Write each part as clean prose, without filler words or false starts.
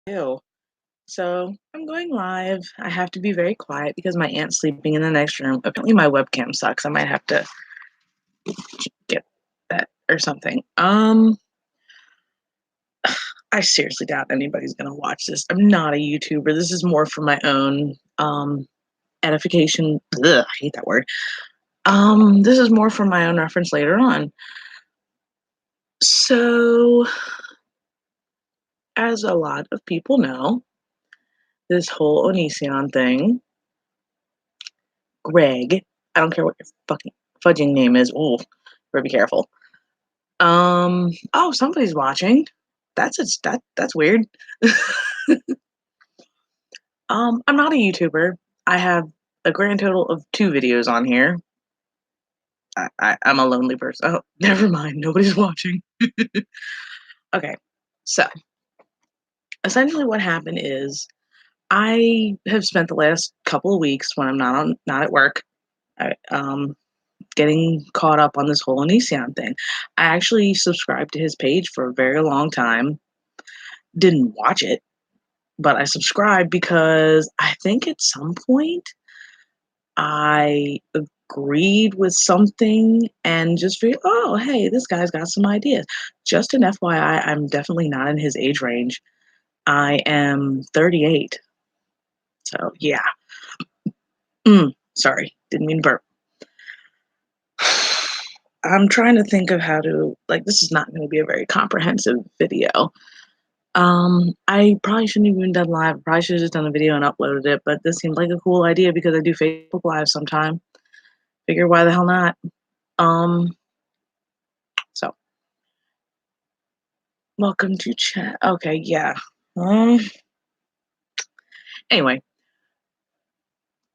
Ew. So I'm going live. I have to be very quiet because my aunt's sleeping in the next room. Apparently my webcam sucks. I might have to get that or something. I seriously doubt anybody's gonna watch this. I'm not a YouTuber. This is more for my own edification. Ugh, I hate that word. This is more for my own reference later on. So as a lot of people know, this whole Onision thing, Greg, I don't care what your fucking fudging name is. Ooh, better be careful. Oh, somebody's watching. That's weird. I'm not a YouTuber. I have a grand total of 2 videos on here. I'm a lonely person. Oh, never mind. Nobody's watching. Okay. So, essentially what happened is I have spent the last couple of weeks when I'm not at work, I, getting caught up on this whole Onision thing. I actually subscribed to his page for a very long time. Didn't watch it, but I subscribed because I think at some point I agreed with something and just figured, oh, hey, this guy's got some ideas. Just an FYI, I'm definitely not in his age range. I am 38. So, yeah. Sorry, didn't mean to burp. I'm trying to think of how to, like, this is not going to be a very comprehensive video. I probably shouldn't have even done live. Probably should have just done a video and uploaded it, but this seemed like a cool idea because I do Facebook Live sometime. Figure why the hell not? Um, so welcome to chat. Okay, yeah. Um, anyway,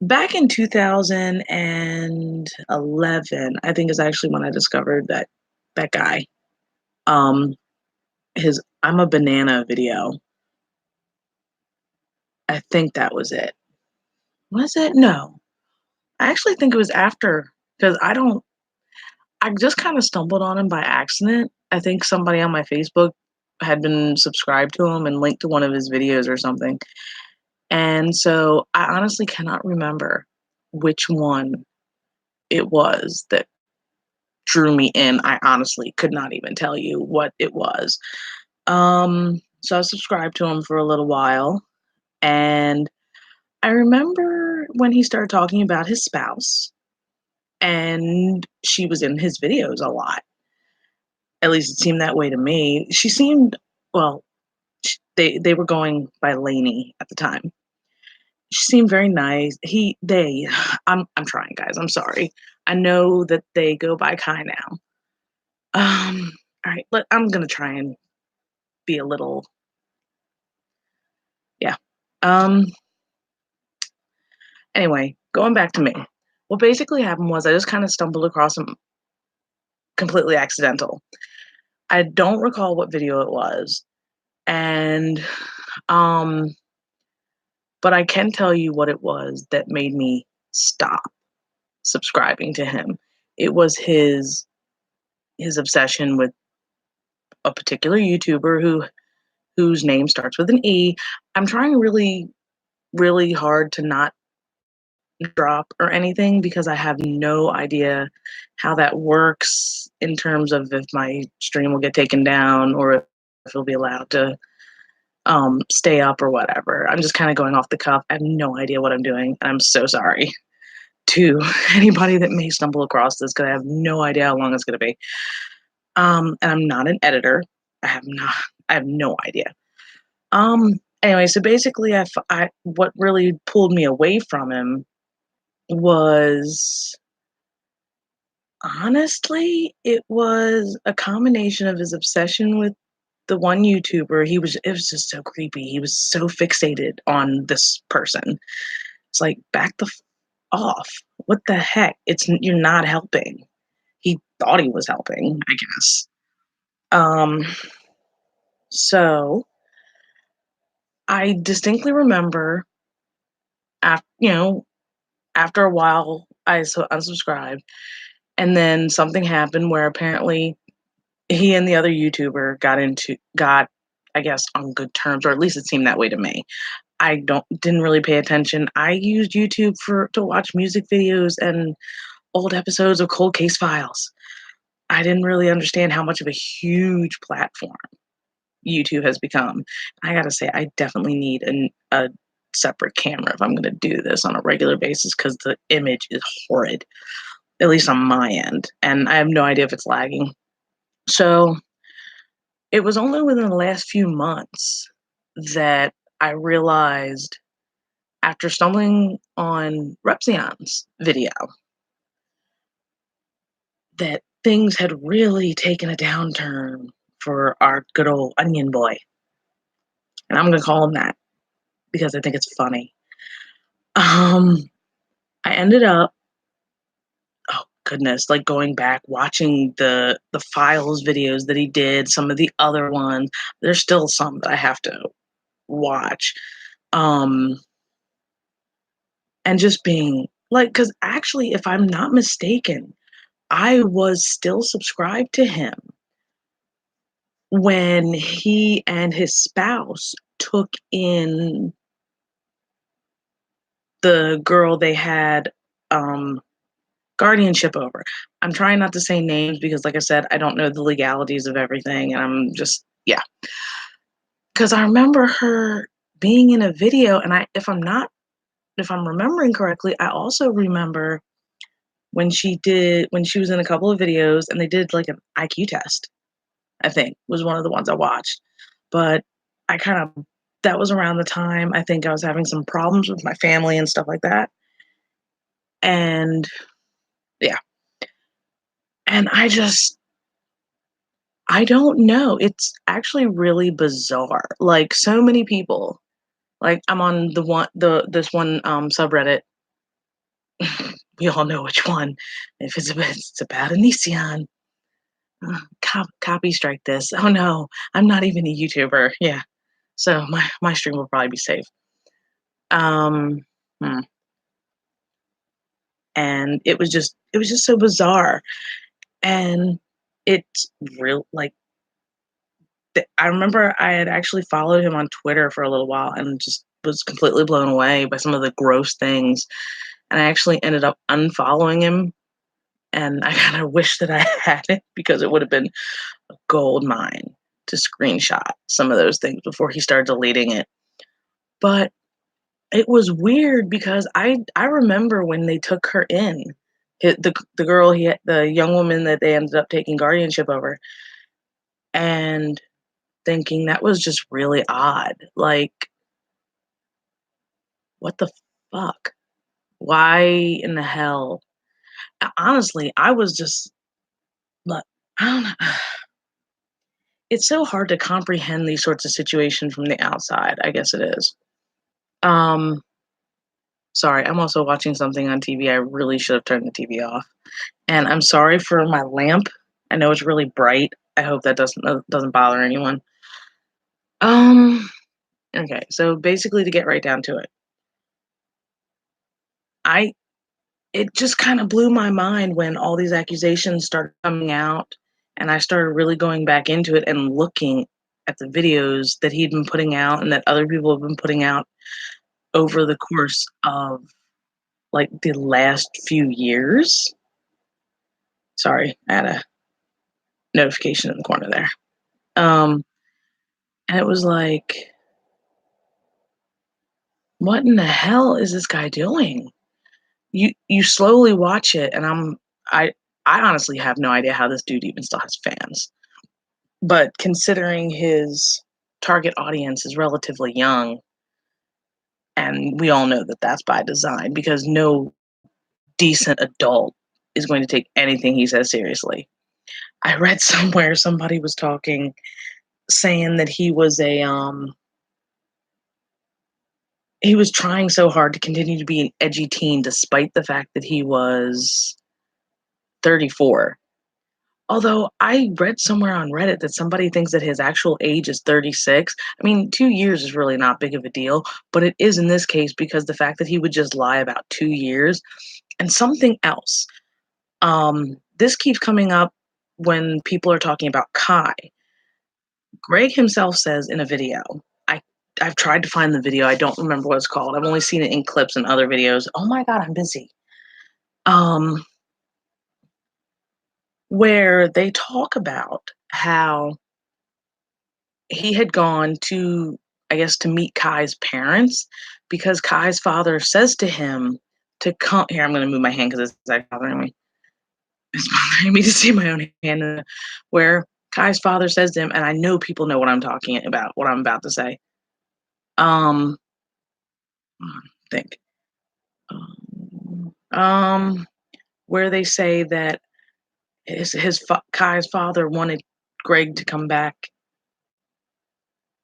back in 2011, I think is actually when I discovered that guy. Um, his "I'm a Banana" video. I think that was it. Was it? No, I actually think it was after because I just kind of stumbled on him by accident. I think somebody on my Facebook had been subscribed to him and linked to one of his videos or something. And so I honestly cannot remember which one it was that drew me in. I honestly could not even tell you what it was. So I subscribed to him for a little while, and I remember when he started talking about his spouse, and she was in his videos a lot. At least it seemed that way to me. She seemed, well, they were going by Lainey at the time. She seemed very nice. I'm trying, guys. I'm sorry. I know that they go by Kai now. All right, I'm gonna try and be a little, yeah. Um, anyway, going back to me. What basically happened was I just kind of stumbled across him completely accidental. I don't recall what video it was, and um, but I can tell you what it was that made me stop subscribing to him. It was his obsession with a particular YouTuber whose name starts with an E. I'm trying really, really hard to not drop or anything because I have no idea how that works in terms of if my stream will get taken down or if it'll be allowed to stay up or whatever. I'm just kind of going off the cuff. I have no idea what I'm doing. I'm so sorry to anybody that may stumble across this because I have no idea how long it's going to be. And I'm not an editor. I have no idea. Anyway, so basically, what really pulled me away from him was honestly, it was a combination of his obsession with the one YouTuber. It was just so creepy. He was so fixated on this person. It's like, back the off. What the heck? You're not helping. He thought he was helping, I guess. Um, so I distinctly remember after a while I unsubscribed, and then something happened where apparently he and the other YouTuber got I guess, on good terms, or at least it seemed that way to me. I didn't really pay attention. I used YouTube for to watch music videos and old episodes of Cold Case Files. I didn't really understand how much of a huge platform YouTube has become. I gotta say, I definitely need a separate camera if I'm gonna do this on a regular basis because the image is horrid, at least on my end, and I have no idea if it's lagging. So it was only within the last few months that I realized, after stumbling on Repzion's video, that things had really taken a downturn for our good old Onion Boy. And I'm gonna call him that because I think it's funny. Um, I ended up, oh goodness, like going back watching the files videos that he did, some of the other ones. There's still some that I have to watch. Um, and just being like, because actually, if I'm not mistaken, I was still subscribed to him when he and his spouse took in the girl they had guardianship over. I'm trying not to say names because, like I said, I don't know the legalities of everything, and I'm just, yeah. Because I remember her being in a video, and if I'm remembering correctly, I also remember when she was in a couple of videos, and they did like an IQ test. I think was one of the ones I watched, but I kind of that was around the time I think I was having some problems with my family and stuff like that, and yeah, and I don't know. It's actually really bizarre. Like so many people, like I'm on this one subreddit. We all know which one. If it's about Onision. Copy strike this. Oh no, I'm not even a YouTuber. Yeah, so my stream will probably be safe. Um, hmm. And it was just so bizarre. And it's real like I remember I had actually followed him on Twitter for a little while and just was completely blown away by some of the gross things. And I actually ended up unfollowing him. And I kind of wish that I had it because it would have been a gold mine to screenshot some of those things before he started deleting it. But it was weird because I remember when they took her in, the girl the young woman that they ended up taking guardianship over, and thinking that was just really odd. Like, what the fuck? Why in the hell? Honestly, I was just like, I don't know. It's so hard to comprehend these sorts of situations from the outside. I guess it is. Um, Sorry, I'm also watching something on TV. I really should have turned the TV off. And I'm sorry for my lamp. I know it's really bright. I hope that doesn't bother anyone. Um, okay, so basically to get right down to it, I it just kind of blew my mind when all these accusations started coming out and I started really going back into it and looking at the videos that he'd been putting out and that other people have been putting out over the course of like the last few years. Sorry, I had a notification in the corner there. Um, and it was like, what in the hell is this guy doing? You slowly watch it, and I I honestly have no idea how this dude even still has fans. But considering his target audience is relatively young, and we all know that that's by design because no decent adult is going to take anything he says seriously. I read somewhere somebody was talking saying that he was trying so hard to continue to be an edgy teen despite the fact that he was 34. Although I read somewhere on Reddit that somebody thinks that his actual age is 36. I mean, 2 years is really not big of a deal, but it is in this case because the fact that he would just lie about 2 years and something else. This keeps coming up when people are talking about Kai. Greg himself says in a video, I I've tried to find the video, I don't remember what it's called. I've only seen it in clips and other videos. Oh my god, I'm busy. Um, where they talk about how he had gone to, I guess, to meet Kai's parents because Kai's father says to him to come here. I'm going to move my hand because it's like bothering me. It's bothering me to see my own hand. Where Kai's father says to him, and I know people know what I'm talking about, what I'm about to say. Um, think. Where they say that Kai's father wanted Greg to come back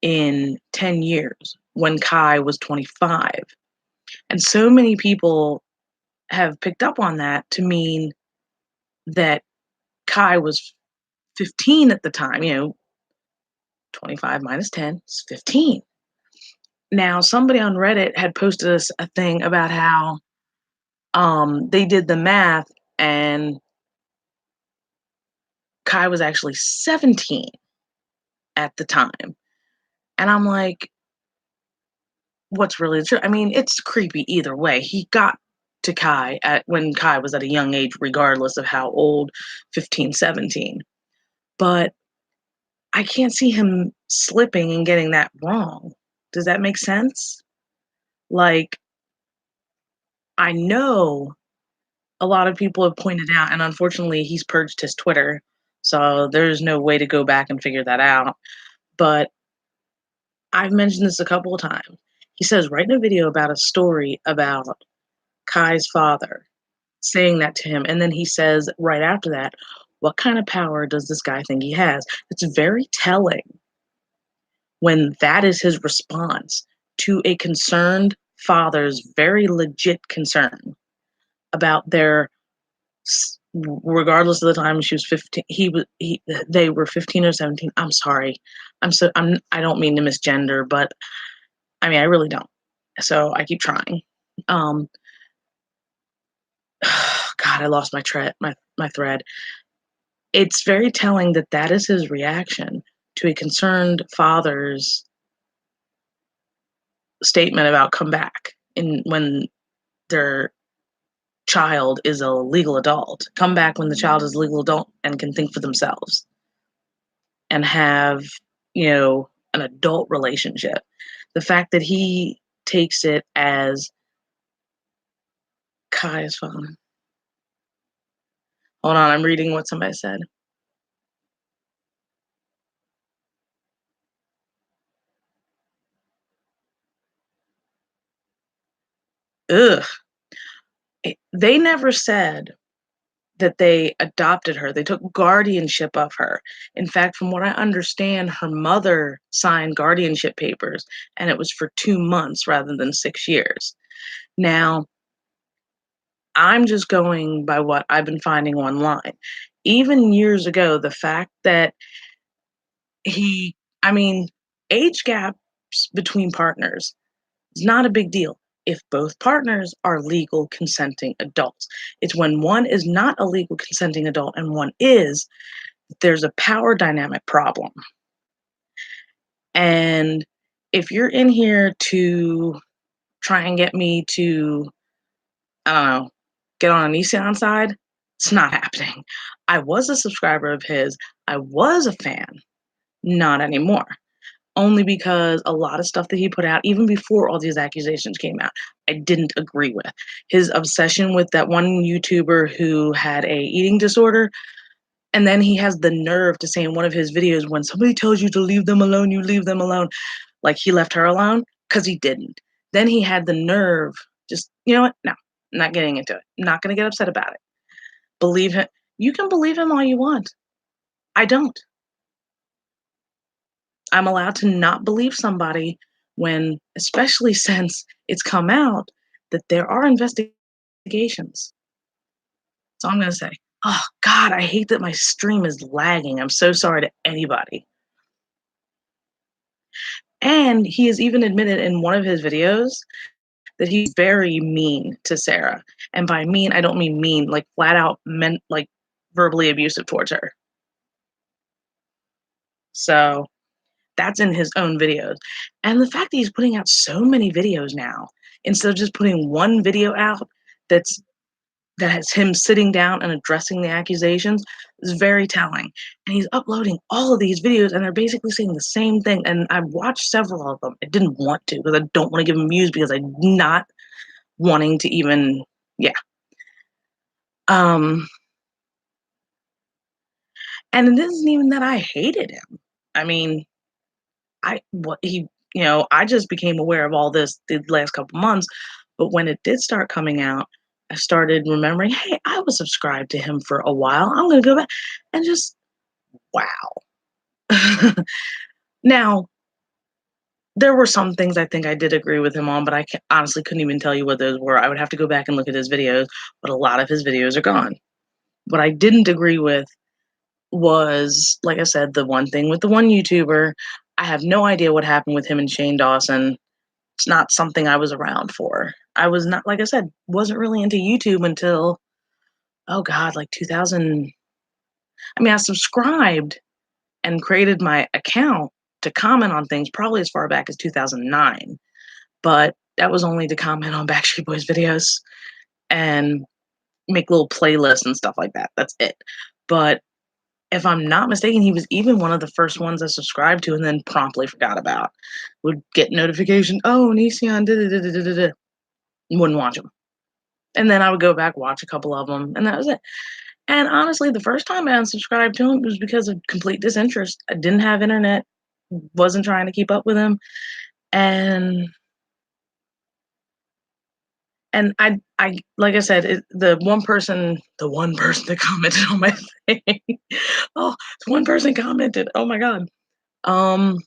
in 10 years when Kai was 25. And so many people have picked up on that to mean that Kai was 15 at the time, 25 minus 10 is 15. Now, somebody on Reddit had posted us a thing about how they did the math and Kai was actually 17 at the time. And I'm like, what's really true? I mean, it's creepy either way. He got to Kai at when Kai was at a young age, regardless of how old, 15, 17. But I can't see him slipping and getting that wrong. Does that make sense? Like, I know a lot of people have pointed out, and unfortunately, he's purged his Twitter, so there's no way to go back and figure that out. But I've mentioned this a couple of times. He says, write a video about a story about Kai's father saying that to him. And then he says right after that, what kind of power does this guy think he has? It's very telling when that is his response to a concerned father's very legit concern about their regardless of the time she was 15 they were 15 or 17. I'm sorry. I don't mean to misgender, but I mean I really don't. So I keep trying. Um God, I lost my thread. It's very telling that that is his reaction to a concerned father's statement about come back in when their child is a legal adult. Come back when the child is a legal adult and can think for themselves and have, an adult relationship. The fact that he takes it as Kai's phone. Hold on, I'm reading what somebody said. Ugh. They never said that they adopted her. They took guardianship of her. In fact, from what I understand, her mother signed guardianship papers and it was for 2 months rather than 6 years. Now, I'm just going by what I've been finding online. Even years ago, the fact that he I mean, age gaps between partners is not a big deal if both partners are legal consenting adults. It's when one is not a legal consenting adult and one is, there's a power dynamic problem. And if you're in here to try and get me to, I don't know, get on a Nissan side, it's not happening. I was a subscriber of his. I was a fan, not anymore. Only because a lot of stuff that he put out, even before all these accusations came out, I didn't agree with. His obsession with that one YouTuber who had a eating disorder, and then he has the nerve to say in one of his videos, when somebody tells you to leave them alone, you leave them alone. Like he left her alone because he didn't. Then he had the nerve, just, you know what? No, I'm not getting into it. I'm not going to get upset about it. Believe him. You can believe him all you want. I don't. I'm allowed to not believe somebody when, especially since it's come out that there are investigations. So I'm going to say, oh God, I hate that my stream is lagging. I'm so sorry to anybody. And he has even admitted in one of his videos that he's very mean to Sarah. And by mean, I don't mean like flat out meant like verbally abusive towards her. So That's in his own videos. And the fact that he's putting out so many videos now, instead of just putting one video out that's that has him sitting down and addressing the accusations is very telling. And he's uploading all of these videos and they're basically saying the same thing. And I've watched several of them. I didn't want to because I don't want to give him views because I'm not wanting to even, yeah. Um, and it isn't even that I hated him. I mean, what he, I just became aware of all this the last couple months, but when it did start coming out, I started remembering, hey, I was subscribed to him for a while. I'm going to go back and just wow. Now, there were some things I think I did agree with him on, but honestly couldn't even tell you what those were. I would have to go back and look at his videos, but a lot of his videos are gone. What I didn't agree with was, like I said, the one thing with the one YouTuber. I have no idea what happened with him and Shane Dawson. It's not something I was around for. I was not, like I said, wasn't really into YouTube until, oh God, like 2000. I mean, I subscribed and created my account to comment on things probably as far back as 2009, but that was only to comment on Backstreet Boys videos and make little playlists and stuff like that. That's it. But if I'm not mistaken, he was even one of the first ones I subscribed to and then promptly forgot about. Would get notification, oh, Onision, da. Wouldn't watch them. And then I would go back, watch a couple of them, and that was it. And honestly, the first time I unsubscribed to him was because of complete disinterest. I didn't have internet, wasn't trying to keep up with him, and I like I said, the one person that commented on my thing, oh, one person commented, oh my god, um,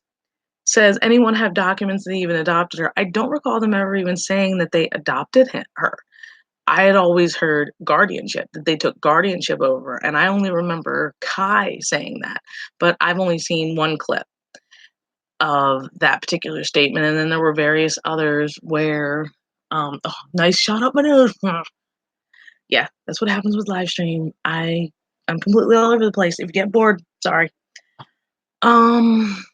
says anyone have documents that even adopted her? I don't recall them ever even saying that they adopted her. I had always heard guardianship, that they took guardianship over, and I only remember Kai saying that, but I've only seen one clip of that particular statement, and then there were various others where, oh, nice shot up my nose. Yeah, that's what happens with live stream. I'm completely all over the place. If you get bored, sorry. Um,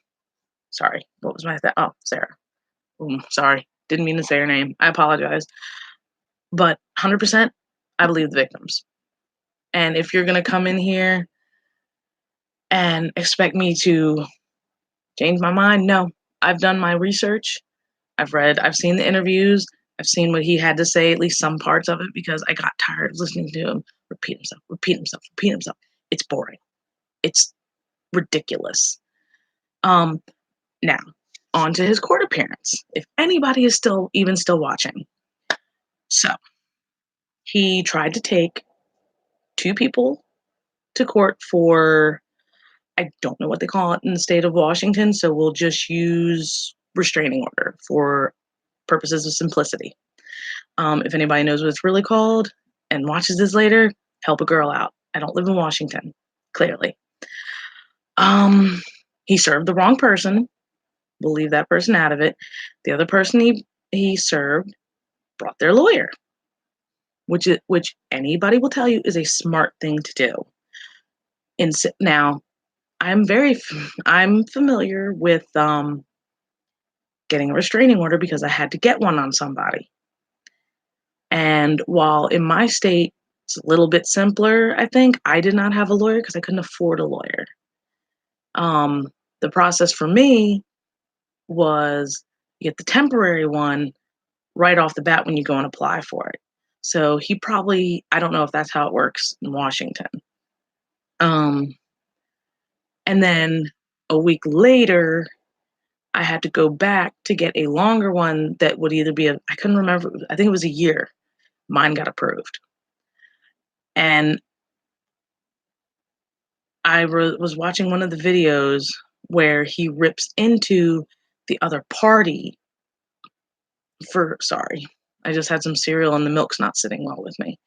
sorry. What was oh, Sarah. Sorry. Didn't mean to say her name. I apologize. But 100%, I believe the victims. And if you're going to come in here and expect me to change my mind, no. I've done my research. I've seen the interviews. I've seen what he had to say, at least some parts of it, because I got tired of listening to him repeat himself, repeat himself, repeat himself. It's boring. It's ridiculous. Um, Now, on to his court appearance. If anybody is still watching. So, he tried to take two people to court for, I don't know what they call it in the state of Washington, so we'll just use restraining order for purposes of simplicity. If anybody knows what it's really called and watches this later, help a girl out. I don't live in Washington, clearly. Um, he served the wrong person. We'll leave that person out of it. The other person he served brought their lawyer, which anybody will tell you is a smart thing to do. Now, I'm familiar with getting a restraining order because I had to get one on somebody. And while in my state it's a little bit simpler, I think I did not have a lawyer because I couldn't afford a lawyer. The process for me was you get the temporary one right off the bat when you go and apply for it. So I don't know if that's how it works in Washington. Um, and then a week later, I had to go back to get a longer one that would either be I couldn't remember, I think it was a year. Mine got approved. And was watching one of the videos where he rips into the other party sorry, I just had some cereal and the milk's not sitting well with me.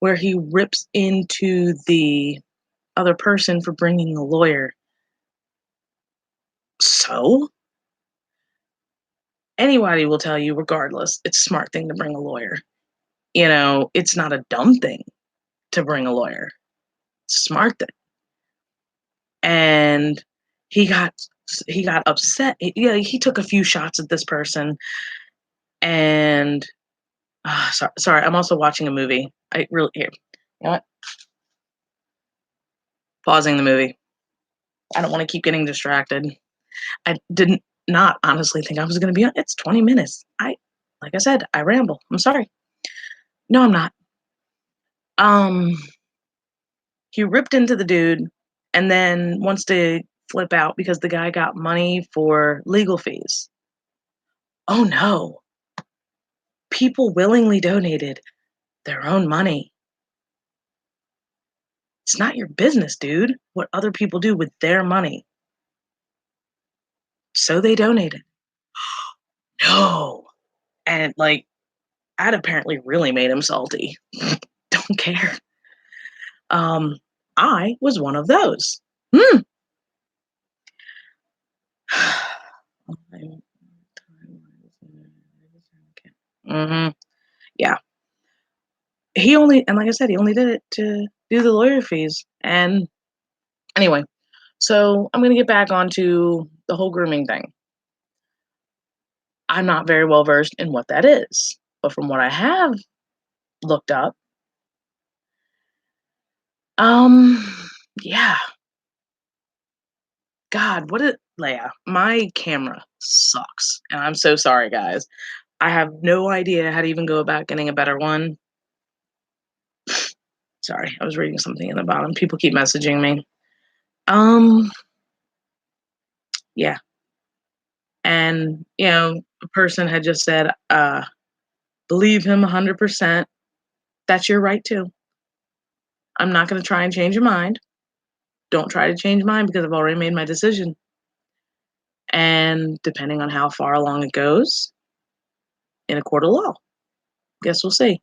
Where he rips into the other person for bringing a lawyer. So, anybody will tell you, regardless, it's a smart thing to bring a lawyer. It's not a dumb thing to bring a lawyer. It's a smart thing. And he got he got upset. Yeah, he took a few shots at this person, and sorry, I'm also watching a movie. I really here. You know what? Pausing the movie. I don't want to keep getting distracted. I didn't not honestly think I was going to be on. It's 20 minutes. Like I said, I ramble. I'm sorry. No, I'm not. Um, he ripped into the dude and then wants to flip out because the guy got money for legal fees. Oh no. People willingly donated their own money. It's not your business, dude, what other people do with their money. So they donated. No. And like, that apparently really made him salty. Don't care. Um, I was one of those. Hmm. hmm Yeah. He only, and like I said, he only did it to do the lawyer fees. And anyway, so I'm going to get back onto the whole grooming thing. I'm not very well versed in what that is, but from what I have looked up, um, yeah, God, what it, Leia, my camera sucks, and I'm so sorry, guys. I have no idea how to even go about getting a better one. Sorry, I was reading something in the bottom. People keep messaging me. Um, yeah, and a person had just said, believe him 100%. That's your right too. I'm not going to try and change your mind. Don't try to change mine because I've already made my decision. And depending on how far along it goes in a court of law, guess we'll see.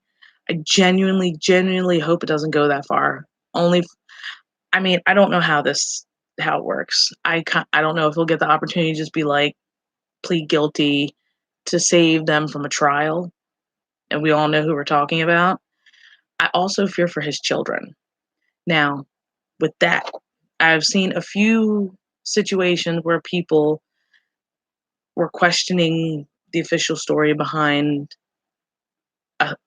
I genuinely hope it doesn't go that far. Only, I mean, I don't know how it works. I don't know if he'll get the opportunity to just be like plead guilty to save them from a trial, and we all know who we're talking about. I also fear for his children. Now, with that, I've seen a few situations where people were questioning the official story behind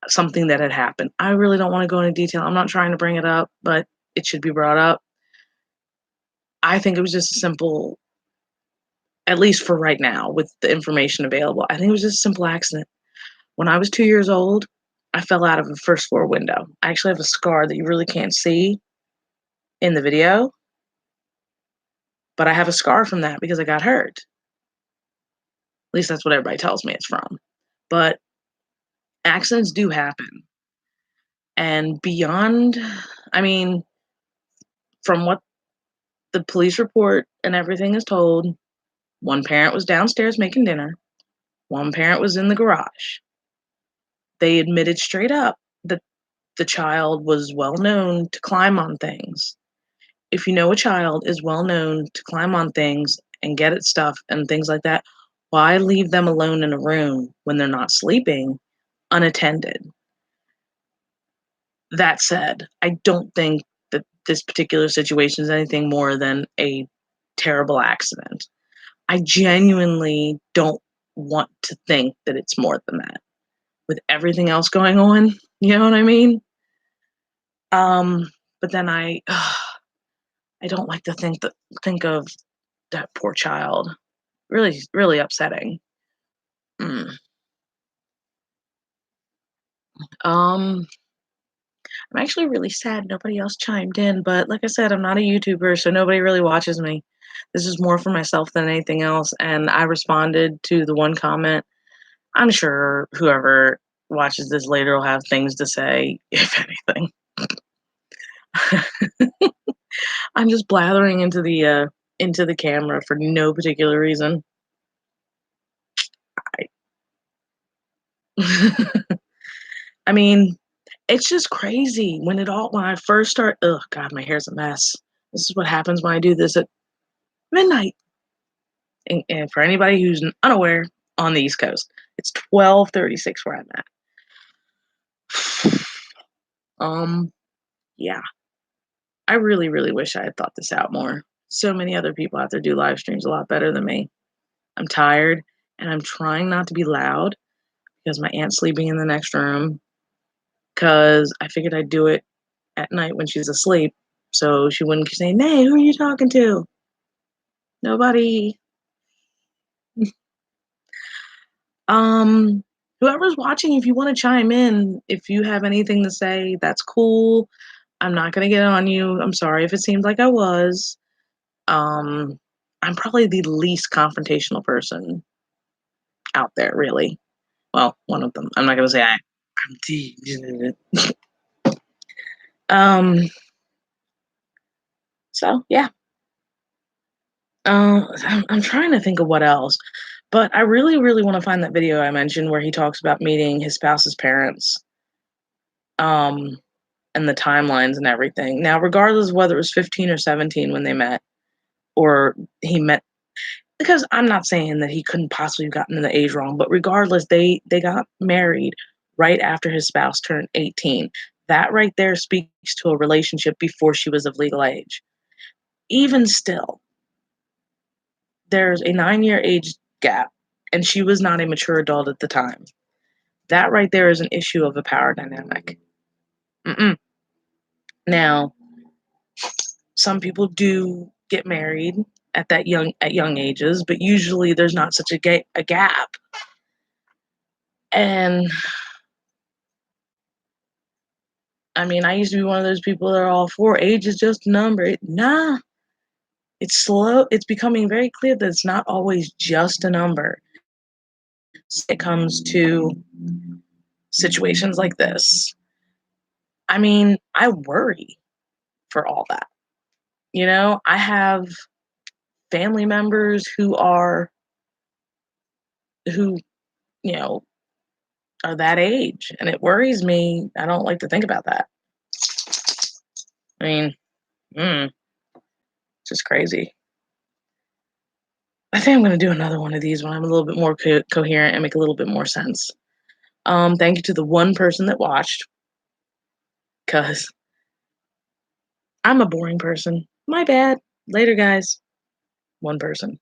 something that had happened. I really don't want to go into detail. I'm not trying to bring it up, but it should be brought up. I think it was just a simple, at least for right now, with the information available, I think it was just a simple accident. When I was 2 years old, I fell out of a first floor window. I actually have a scar that you really can't see in the video, but I have a scar from that because I got hurt. At least that's what everybody tells me it's from. But accidents do happen. And beyond, I mean, from what the police report and everything is told, one parent was downstairs making dinner, one parent was in the garage. They admitted straight up that the child was well known to climb on things. If you know a child is well known to climb on things and get at stuff and things like that, why leave them alone in a room when they're not sleeping unattended? That said, I don't think that this particular situation is anything more than a terrible accident. I genuinely don't want to think that it's more than that. With everything else going on, you know what I mean? Um, but then I don't like to think of that poor child. Really upsetting. Mm. Um, I'm actually really sad nobody else chimed in, but like I said, I'm not a YouTuber, so nobody really watches me. This is more for myself than anything else, and I responded to the one comment. I'm sure whoever watches this later will have things to say, if anything. I'm just blathering into the camera for no particular reason. I I mean, it's just crazy when I first start. Oh God, my hair's a mess. This is what happens when I do this at midnight. And for anybody who's unaware, on the East Coast, it's 12:36 where I'm at. Um, yeah, I really wish I had thought this out more. so many other people out there do live streams a lot better than me. I'm tired and I'm trying not to be loud because my aunt's sleeping in the next room because I figured I'd do it at night when she's asleep so she wouldn't say, "Nay, who are you talking to?" Nobody. Um, Whoever's watching, if you wanna chime in, if you have anything to say, that's cool. I'm not gonna get on you. I'm sorry if it seemed like I was. Um, I'm probably the least confrontational person out there, really. Well, one of them. I'm not gonna say I'm the so yeah. I'm trying to think of what else, but I really, really wanna find that video I mentioned where he talks about meeting his spouse's parents, um, and the timelines and everything. Now, regardless of whether it was 15 or 17 when they met, or he met because I'm not saying that he couldn't possibly have gotten the age wrong, but regardless, they got married right after his spouse turned 18. That right there speaks to a relationship before she was of legal age. Even still, there's a 9-year age gap, and she was not a mature adult at the time. That right there is an issue of a power dynamic. Mm-mm. Now, some people do get married at young ages, but usually there's not such a gap. And I mean, I used to be one of those people that are all for age is just a number. Nah, it's slow. It's becoming very clear that it's not always just a number. It comes to situations like this. I mean, I worry for all that. I have family members who, you know, are that age, and it worries me. I don't like to think about that. I mean, it's just crazy. I think I'm gonna do another one of these when I'm a little bit more coherent and make a little bit more sense. Thank you to the one person that watched, cause I'm a boring person. My bad. Later, guys. One person.